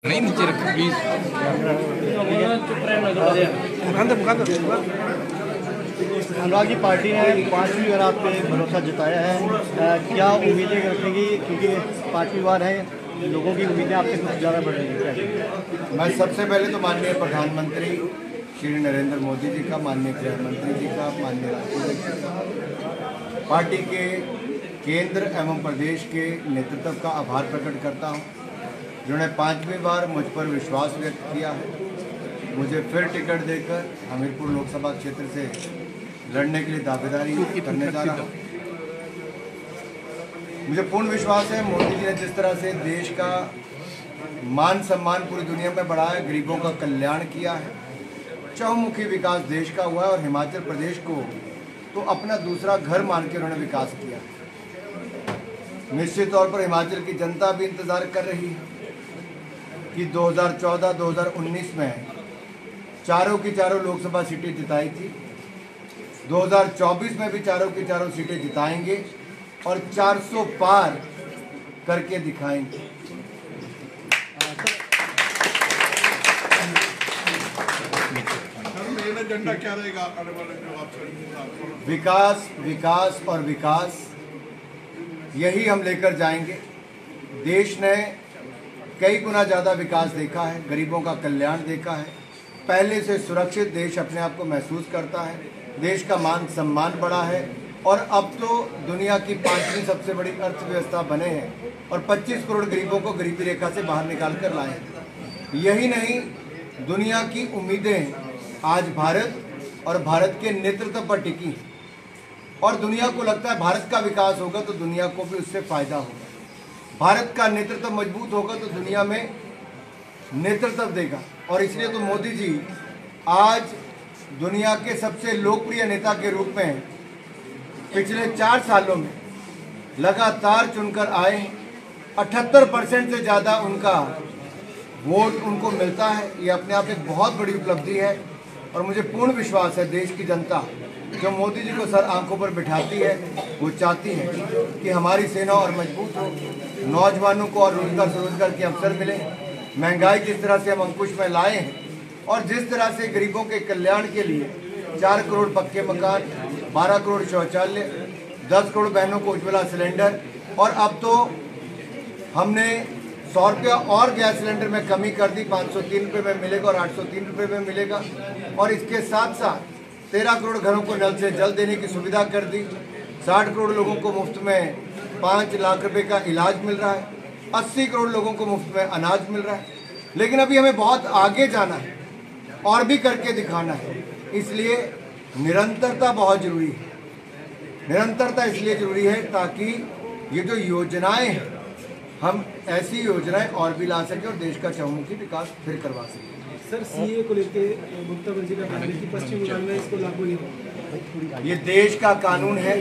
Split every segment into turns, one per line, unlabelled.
नहीं नीचे रखो प्लीज।
अनुराग जी, पार्टी ने 5वीं बार आप पे भरोसा जताया है, क्या उम्मीदें रखेंगी? क्योंकि 5वीं बार है, लोगों की उम्मीदें आपसे कुछ ज़्यादा बढ़ रही हैं।
मैं सबसे पहले तो माननीय प्रधानमंत्री श्री नरेंद्र मोदी जी का, माननीय गृह मंत्री जी का, माननीय राष्ट्रपति का, पार्टी के केंद्र एवं प्रदेश के नेतृत्व का आभार प्रकट करता हूं, जिन्होंने 5वीं बार मुझ पर विश्वास व्यक्त किया है। मुझे फिर टिकट देकर हमीरपुर लोकसभा क्षेत्र से लड़ने के लिए दावेदारी करने जा रहा हूँ। मुझे पूर्ण विश्वास है मोदी जी ने जिस तरह से देश का मान सम्मान पूरी दुनिया में बढ़ाया, गरीबों का कल्याण किया है, चहुमुखी विकास देश का हुआ है और हिमाचल प्रदेश को तो अपना दूसरा घर मान के उन्होंने विकास किया। निश्चित तौर पर हिमाचल की जनता भी इंतजार कर रही है कि 2014-2019 में चारों की चारों लोकसभा सीटें जिताई थी, 2024 में भी चारों की चारों सीटें जिताएंगे और 400 पार करके दिखाएंगे।
एजेंडा क्या रहेगा?
विकास, विकास और विकास, यही हम लेकर जाएंगे। देश ने कई गुना ज़्यादा विकास देखा है, गरीबों का कल्याण देखा है, पहले से सुरक्षित देश अपने आप को महसूस करता है, देश का मान सम्मान बढ़ा है और अब तो दुनिया की 5वीं सबसे बड़ी अर्थव्यवस्था बने हैं और 25 करोड़ गरीबों को गरीबी रेखा से बाहर निकाल कर लाए हैं। यही नहीं, दुनिया की उम्मीदें आज भारत और भारत के नेतृत्व पर टिकी और दुनिया को लगता है भारत का विकास होगा तो दुनिया को भी उससे फायदा होगा, भारत का नेतृत्व मजबूत होगा तो दुनिया में नेतृत्व देगा। और इसलिए तो मोदी जी आज दुनिया के सबसे लोकप्रिय नेता के रूप में पिछले 4 सालों में लगातार चुनकर आए। 78% से ज़्यादा उनका वोट उनको मिलता है। ये अपने आप एक बहुत बड़ी उपलब्धि है और मुझे पूर्ण विश्वास है देश की जनता जो मोदी जी को सर आंखों पर बिठाती है, वो चाहती है कि हमारी सेना और मजबूत हो, नौजवानों को और रोजगार स्वरोजगार के अवसर मिले, महंगाई जिस तरह से हम अंकुश में लाए हैं और जिस तरह से गरीबों के कल्याण के लिए 4 करोड़ पक्के मकान, 12 करोड़ शौचालय, 10 करोड़ बहनों को उज्ज्वला सिलेंडर और अब तो हमने 100 रुपया और गैस सिलेंडर में कमी कर दी, 503 रुपये में मिलेगा और 803 रुपये में मिलेगा। और इसके साथ साथ 13 करोड़ घरों को नल से जल देने की सुविधा कर दी, 60 करोड़ लोगों को मुफ्त में 5 लाख रुपए का इलाज मिल रहा है, 80 करोड़ लोगों को मुफ्त में अनाज मिल रहा है। लेकिन अभी हमें बहुत आगे जाना है और भी करके दिखाना है, इसलिए निरंतरता बहुत जरूरी है। निरंतरता इसलिए जरूरी है ताकि ये जो योजनाएं हैं हम ऐसी योजनाएं और भी ला सकें और देश का चहुमुखी विकास फिर करवा सकें।
सर, सीए को लेके गुप्ता जी का कहना है कि पश्चिम बंगाल में इसको लागू नहीं होगा।
ये देश का कानून है,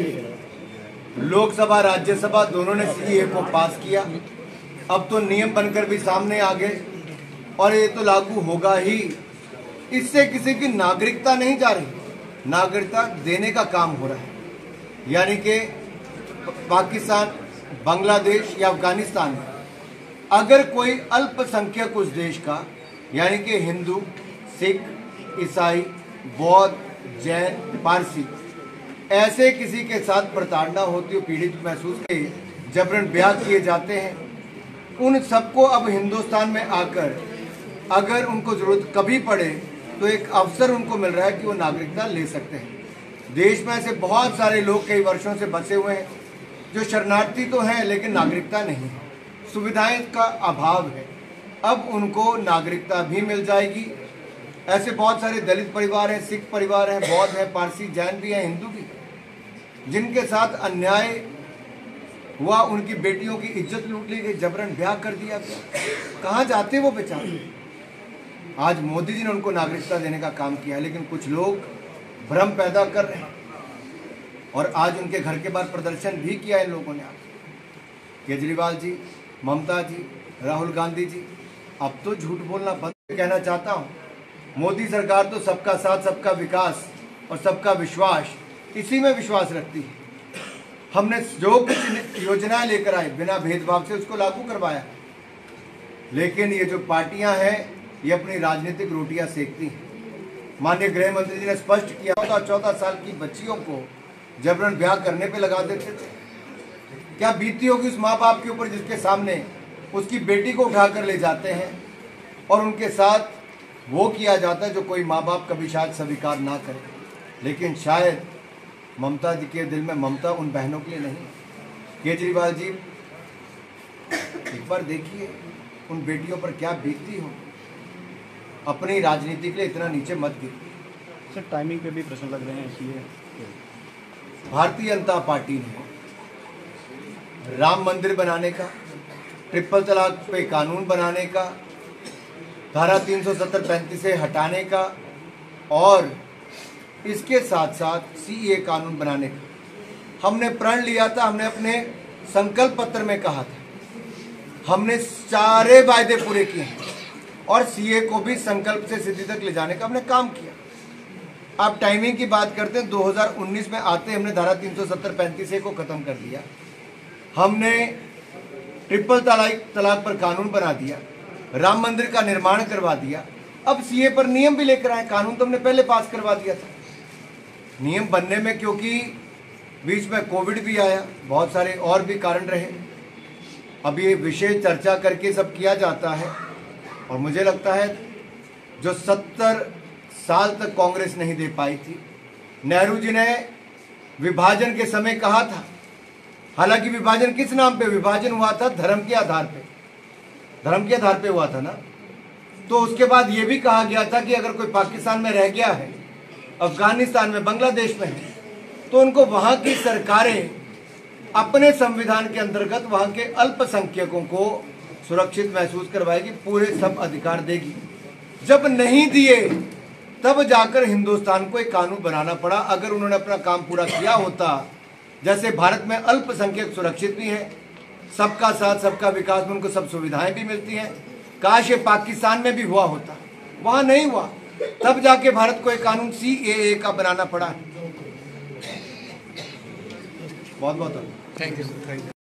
लोकसभा राज्यसभा दोनों ने सीए को पास किया, अब तो नियम बनकर भी सामने आ गए और ये तो लागू होगा ही। इससे किसी की नागरिकता नहीं जा रही, नागरिकता देने का काम हो रहा है। यानी कि पाकिस्तान, बांग्लादेश या अफगानिस्तान में अगर कोई अल्पसंख्यक उस देश का, यानी कि हिंदू, सिख, ईसाई, बौद्ध, जैन, पारसी, ऐसे किसी के साथ प्रताड़ना होती हो, पीड़ित महसूस के जबरन ब्याह किए जाते हैं, उन सबको अब हिंदुस्तान में आकर अगर उनको ज़रूरत कभी पड़े तो एक अवसर उनको मिल रहा है कि वो नागरिकता ले सकते हैं। देश में ऐसे बहुत सारे लोग कई वर्षों से बसे हुए हैं जो शरणार्थी तो हैं लेकिन नागरिकता नहीं है, सुविधाएं का अभाव है। अब उनको नागरिकता भी मिल जाएगी। ऐसे बहुत सारे दलित परिवार हैं, सिख परिवार हैं, बौद्ध हैं, पारसी, जैन भी हैं, हिंदू भी, जिनके साथ अन्याय हुआ, उनकी बेटियों की इज्जत लूट ली गई, जबरन ब्याह कर दिया गया। कहाँ जाते वो बेचारे? आज मोदी जी ने उनको नागरिकता देने का काम किया है, लेकिन कुछ लोग भ्रम पैदा कर रहे हैं और आज उनके घर के बाहर प्रदर्शन भी किया इन लोगों ने। केजरीवाल जी, ममता जी, राहुल गांधी जी, अब तो झूठ बोलना बंद। कहना चाहता हूँ, मोदी सरकार तो सबका साथ, सबका विकास और सबका विश्वास, इसी में विश्वास रखती है। हमने जो कुछ योजनाएं लेकर आए बिना भेदभाव से उसको लागू करवाया। लेकिन ये जो पार्टियां हैं ये अपनी राजनीतिक रोटियां सेकती हैं। माननीय गृह मंत्री जी ने स्पष्ट किया, 14 साल की बच्चियों को जबरन ब्याह करने पे लगा देते थे। क्या बीती होगी उस माँ बाप के ऊपर जिसके सामने उसकी बेटी को उठाकर ले जाते हैं और उनके साथ वो किया जाता है जो कोई माँ बाप कभी शायद स्वीकार ना करे। लेकिन शायद ममता जी के दिल में ममता उन बहनों के लिए नहीं। केजरीवाल जी एक बार देखिए उन बेटियों पर क्या बीतती हो। अपनी राजनीति के लिए इतना नीचे मत गिरिए।
सर टाइमिंग पे भी प्रश्न लग रहे हैं, इसलिए
भारतीय जनता पार्टी ने राम मंदिर बनाने का, ट्रिपल तलाक पे कानून बनाने का, धारा 370-35 से हटाने का और इसके साथ साथ सीए कानून बनाने का हमने प्रण लिया था। हमने अपने संकल्प पत्र में कहा था, हमने सारे वायदे पूरे किए हैं और सीए को भी संकल्प से सिद्धि तक ले जाने का हमने काम किया। आप टाइमिंग की बात करते हैं, 2019 में आते हमने धारा 370-35 को खत्म कर दिया। हमने ट्रिपल तलाक पर कानून बना दिया, राम मंदिर का निर्माण करवा दिया। अब सीए पर नियम भी लेकर आए। कानून तो हमने पहले पास करवा दिया था। नियम बनने में क्योंकि बीच में कोविड भी आया, बहुत सारे और भी कारण रहे। अब ये विषय चर्चा करके सब किया जाता है और मुझे लगता है जो 70 साल तक कांग्रेस नहीं दे पाई थी, नेहरू जी ने विभाजन के समय कहा था। हालांकि विभाजन किस नाम पे विभाजन हुआ था? धर्म के आधार पे, धर्म के आधार पे हुआ था ना। तो उसके बाद ये भी कहा गया था कि अगर कोई पाकिस्तान में रह गया है, अफगानिस्तान में, बांग्लादेश में है, तो उनको वहां की सरकारें अपने संविधान के अंतर्गत वहां के अल्पसंख्यकों को सुरक्षित महसूस करवाएगी, पूरे सब अधिकार देगी। जब नहीं दिए तब जाकर हिंदुस्तान को एक कानून बनाना पड़ा। अगर उन्होंने अपना काम पूरा किया होता, जैसे भारत में अल्पसंख्यक सुरक्षित भी है, सबका साथ सबका विकास में उनको सब सुविधाएं भी मिलती हैं, काश ये पाकिस्तान में भी हुआ होता। वहां नहीं हुआ, तब जाके भारत को एक कानून सीएए का बनाना पड़ा। बहुत बहुत
थैंक यू।